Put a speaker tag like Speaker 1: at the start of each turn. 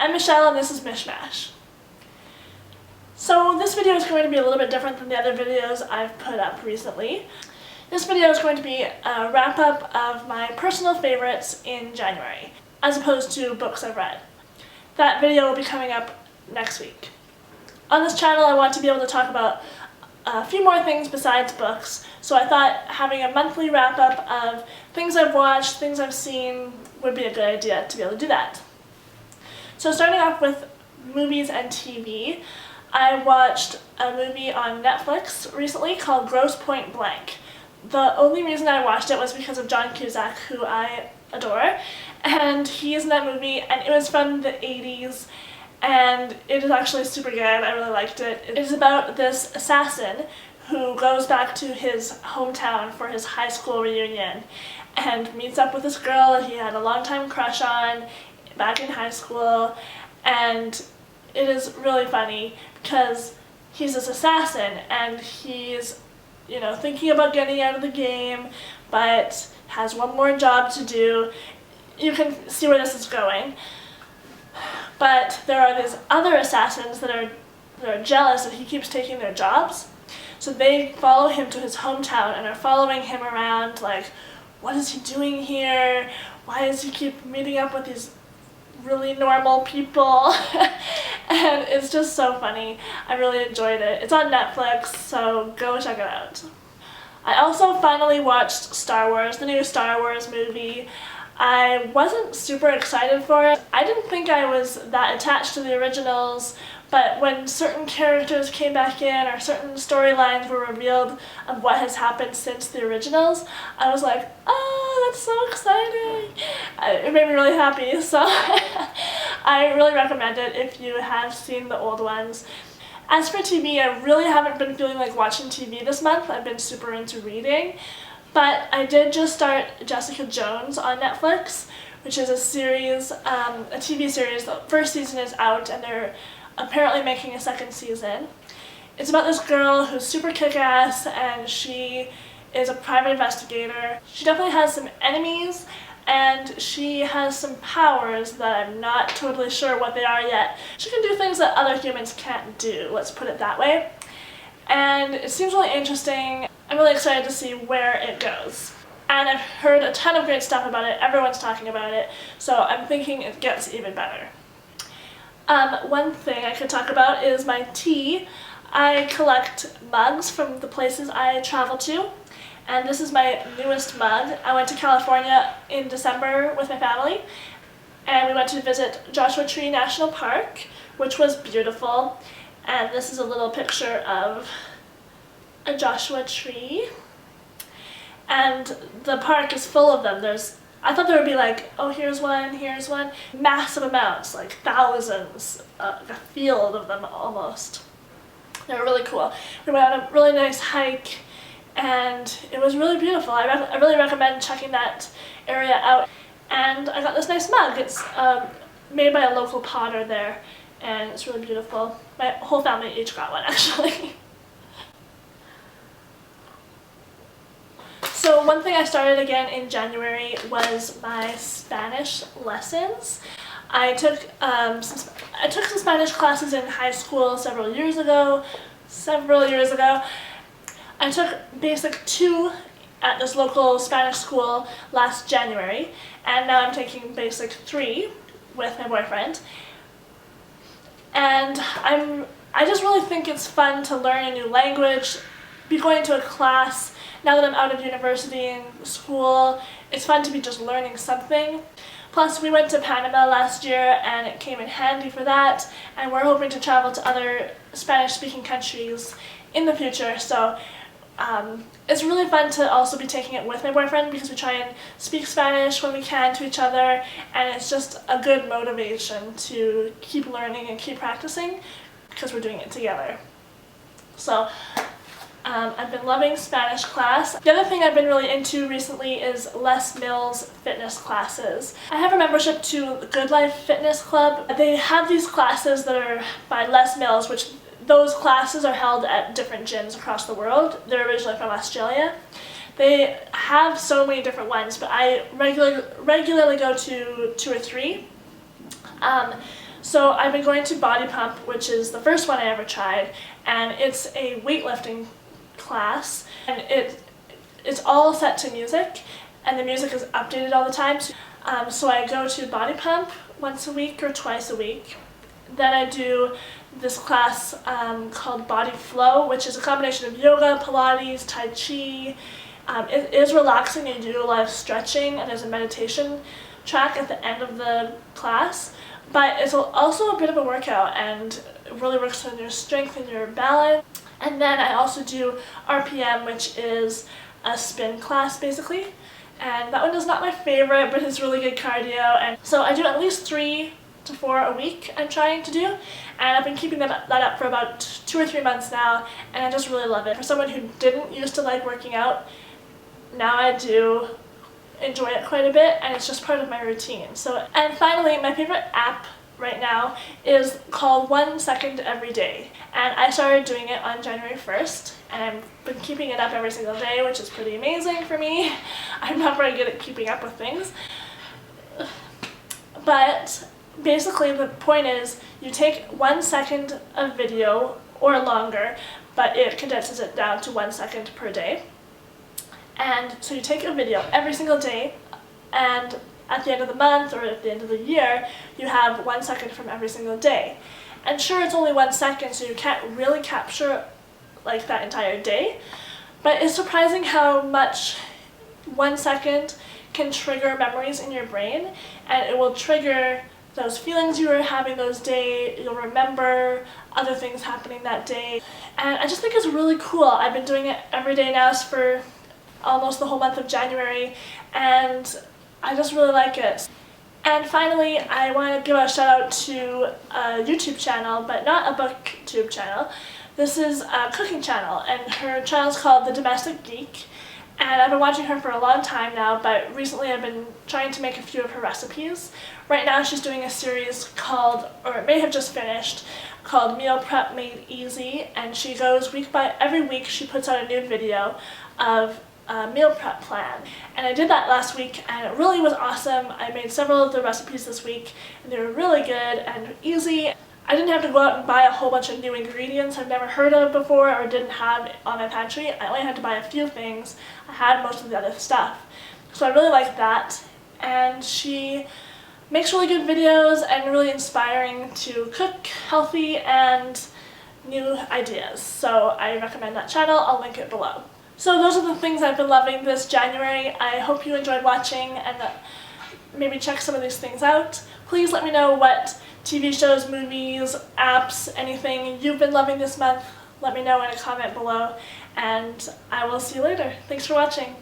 Speaker 1: I'm Michelle and this is Mishmash. So this video is going to be a little bit different than the other videos I've put up recently. This video is going to be a wrap-up of my personal favorites in January, as opposed to books I've read. That video will be coming up next week. On this channel I want to be able to talk about a few more things besides books, so I thought having a monthly wrap-up of things I've watched, things I've seen, would be a good idea to be able to do that. So starting off with movies and TV, I watched a movie on Netflix recently called Pointe. The only reason I watched it was because of John Cusack, who I adore, and he's in that movie, and it was from the 80s, and it is actually super good. I really liked it. It is about this assassin who goes back to his hometown for his high school reunion and meets up with this girl that he had a long-time crush on back in high school, and it is really funny because he's this assassin and he's, thinking about getting out of the game, but has one more job to do. You can see where this is going. But there are these other assassins that are jealous that he keeps taking their jobs. So they follow him to his hometown and are following him around like, what is he doing here? Why does he keep meeting up with these really normal people? And it's just so funny. I really enjoyed it. It's on Netflix, so go check it out. I also finally watched Star Wars, the new Star Wars movie. I wasn't super excited for it. I didn't think I was that attached to the originals, but when certain characters came back in or certain storylines were revealed of what has happened since the originals, I was like, oh, that's so exciting. It made me really happy, so I really recommend it if you have seen the old ones. As for TV, I really haven't been feeling like watching TV this month. I've been super into reading. But I did just start Jessica Jones on Netflix, which is a series, a TV series. The first season is out and they're apparently making a second season. It's about this girl who's super kick-ass and she is a private investigator. She definitely has some enemies and she has some powers that I'm not totally sure what they are yet. She can do things that other humans can't do, let's put it that way. And it seems really interesting. I'm really excited to see where it goes. And I've heard a ton of great stuff about it. Everyone's talking about it, so I'm thinking it gets even better. One thing I could talk about is my tea. I collect mugs from the places I travel to, and this is my newest mug. I went to California in December with my family, and we went to visit Joshua Tree National Park, which was beautiful. And this is a little picture of a Joshua tree, and the park is full of them. I thought there would be like, oh, here's one, massive amounts, like thousands, like a field of them almost. They were really cool. We went on a really nice hike and it was really beautiful. I really recommend checking that area out. And I got this nice mug. It's made by a local potter there and it's really beautiful. My whole family each got one actually. So one thing I started again in January was my Spanish lessons. I took some Spanish classes in high school several years ago. I took Basic 2 at this local Spanish school last January, and now I'm taking Basic 3 with my boyfriend. And I just really think it's fun to learn a new language, be going to a class. Now that I'm out of university and school, it's fun to be just learning something. Plus, we went to Panama last year and it came in handy for that, and we're hoping to travel to other Spanish-speaking countries in the future, so it's really fun to also be taking it with my boyfriend because we try and speak Spanish when we can to each other, and it's just a good motivation to keep learning and keep practicing because we're doing it together. So I've been loving Spanish class. The other thing I've been really into recently is Les Mills fitness classes. I have a membership to Good Life Fitness Club. They have these classes that are by Les Mills, which those classes are held at different gyms across the world. They're originally from Australia. They have so many different ones, but I regularly go to 2 or 3. So I've been going to Body Pump, which is the first one I ever tried, and it's a weightlifting class, and it's all set to music, and the music is updated all the time. So I go to Body Pump once a week or twice a week. Then I do this class called Body Flow, which is a combination of yoga, Pilates, Tai Chi. It is relaxing. You do a lot of stretching, and there's a meditation track at the end of the class. But it's also a bit of a workout, and it really works on your strength and your balance. And then I also do RPM, which is a spin class basically. And that one is not my favorite, but it's really good cardio. And so I do at least 3 to 4 a week I'm trying to do. And I've been keeping that up for about 2 or 3 months now, and I just really love it. For someone who didn't used to like working out, now I do enjoy it quite a bit, and it's just part of my routine. And finally, my favorite app right now is called 1 Second Every Day, and I started doing it on January 1st, and I've been keeping it up every single day, which is pretty amazing for me. I'm not very good at keeping up with things, but basically the point is you take 1 second of video or longer, but it condenses it down to 1 second per day. And so you take a video every single day, and at the end of the month or at the end of the year, you have 1 second from every single day. And sure, it's only 1 second, so you can't really capture like that entire day, but it's surprising how much 1 second can trigger memories in your brain, and it will trigger those feelings you were having those days. You'll remember other things happening that day, and I just think it's really cool. I've been doing it every day now for almost the whole month of January, and I just really like it. And finally, I want to give a shout out to a YouTube channel, but not a booktube channel. This is a cooking channel, and her channel is called The Domestic Geek, and I've been watching her for a long time now, but recently I've been trying to make a few of her recipes. Right now she's doing a series called, or it may have just finished, called Meal Prep Made Easy, and she goes every week she puts out a new video of meal prep plan, and I did that last week, and it really was awesome. I made several of the recipes this week, and they were really good and easy. I didn't have to go out and buy a whole bunch of new ingredients I've never heard of before or didn't have on my pantry. I only had to buy a few things. I had most of the other stuff, so I really liked that. And she makes really good videos and really inspiring to cook healthy and new ideas, so I recommend that channel. I'll link it below. So those are the things I've been loving this January. I hope you enjoyed watching and maybe check some of these things out. Please let me know what TV shows, movies, apps, anything you've been loving this month. Let me know in a comment below, and I will see you later. Thanks for watching.